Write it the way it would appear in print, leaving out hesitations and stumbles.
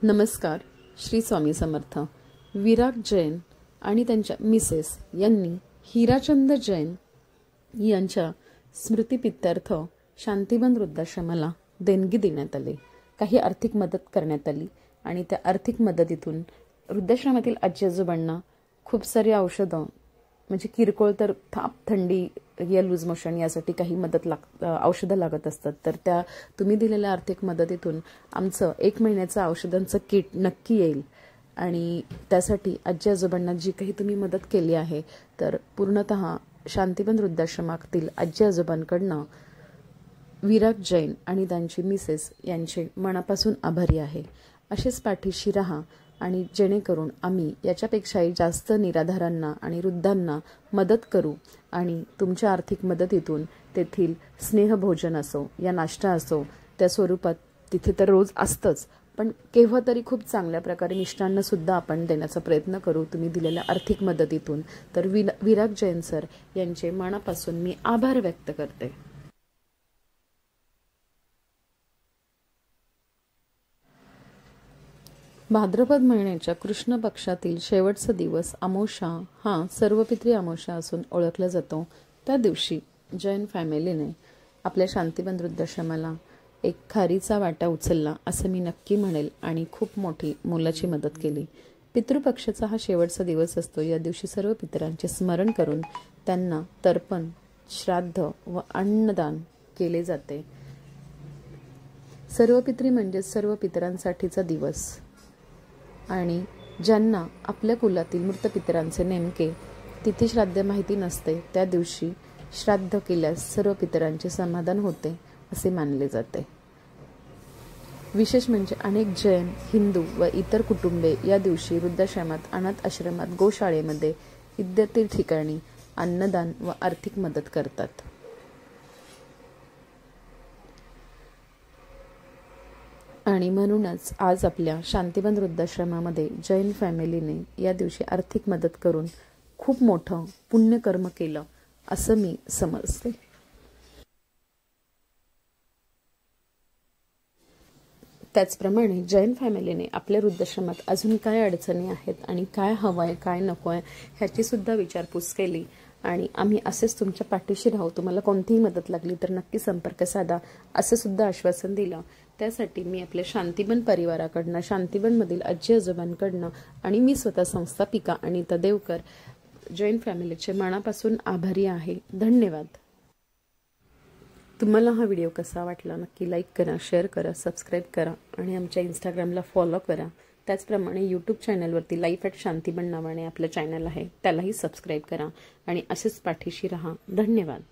नमस्कार. श्री स्वामी समर्थ. विराग जैन आणि त्यांच्या मिसेस यांनी हिराचंद जैन यांच्या स्मृतिप्रीत्यर्थ शांतिवन वृद्धाश्रमाला देणगी देण्यात आली. काही आर्थिक मदत करण्यात आली आणि त्या आर्थिक मदतीतून वृद्धाश्रमातील आजी आजोबांना खूप सारी औषधं, म्हणजे किरकोळ तर थाप, थंडी या लूज मोशन यासाठी काही औषधं लागत असतात, तर त्या तुम्ही दिलेल्या आर्थिक मदतीतून आमचं 1 महिन्याचं औषधांचं किट नक्की येईल. आणि त्यासाठी आजी आजोबांना जी काही तुम्ही मदत केली आहे, तर पूर्णतः शांतिवन वृद्धाश्रमातील आजी आजोबांकडनं विराग जैन आणि त्यांची मिसेस यांचे मनापासून आभारी आहे. असेच पाठीशी राहा आणि जेणेकरून आम्ही याच्यापेक्षाही जास्त निराधारांना आणि वृद्धांना मदत करू आणि तुमच्या आर्थिक मदतीतून तेथील स्नेहभोजन असो या नाश्ता असो त्या स्वरूपात तिथे तर रोज असतंच, पण केव्हा तरी खूप चांगल्या प्रकारे मिष्टान्न सुद्धा आपण देण्याचा प्रयत्न करू तुम्ही दिलेल्या आर्थिक मदतीतून. तर विराग जैन सर यांचे मनापासून मी आभार व्यक्त करते. भाद्रपद महिन्याच्या कृष्ण पक्षातील शेवटचा दिवस अमावस्या हा सर्वपित्री अमावस्या असून ओळखला जातो. त्या दिवशी जैन फॅमिलीने आपल्या शांतिवन वृद्धाश्रमाला एक खारीचा वाटा उचलला असं मी नक्की म्हणेल आणि खूप मोठी मोलाची मदत केली. पितृपक्षाचा हा शेवटचा दिवस असतो. या दिवशी सर्व पितरांचे स्मरण करून त्यांना तर्पण, श्राद्ध व अन्नदान केले जाते. सर्व पित्री म्हणजे सर्व पितरांसाठीचा दिवस आणि ज्यांना आपल्या कुलातील मृत पितरांचे नेमके तिथी श्राद्ध माहिती नसते, त्या दिवशी श्राद्ध केल्यास सर्व पितरांचे समाधान होते असे मानले जाते. विशेष म्हणजे अनेक जैन, हिंदू व इतर कुटुंबे या दिवशी वृद्धाश्रमात, अनाथ आश्रमात, गोशाळेमध्ये इत्यादी ठिकाणी अन्नदान व आर्थिक मदत करतात. आणि म्हणूनच आज आपल्या शांतिवन वृद्धाश्रमामध्ये जैन फॅमिलीने या दिवशी आर्थिक मदत करून खूप मोठं पुण्यकर्म केलं असं मी समजते. त्याचप्रमाणे जैन फॅमिलीने आपल्या वृद्धाश्रमात अजून काय अडचणी आहेत आणि काय हवं आहे, काय नको आहे ह्याची सुद्धा विचारपूस केली आणि आम्ही असेच तुमच्या पाठीशी राहू, तुम्हाला कोणतीही मदत लागली तर नक्की संपर्क साधा असं सुद्धा आश्वासन दिलं. त्यासाठी मी आपल्या शांतिवन परिवाराकडनं, शांतिवनमधील आजी आजोबांकडनं आणि मी स्वतः संस्थापिका अनिता देवकर जैन फॅमिलीचे मनापासून आभारी आहे. धन्यवाद. तुम्हाला हा व्हिडिओ कसा वाटला नक्की लाईक करा, शेअर करा, सबस्क्राईब करा आणि आमच्या इंस्टाग्रामला फॉलो करा. त्याचप्रमाणे यूट्यूब चॅनलवरती लाईफ ॲट शांतिवन नावाने आपलं चॅनल आहे, त्यालाही सबस्क्राईब करा आणि असेच पाठीशी राहा. धन्यवाद.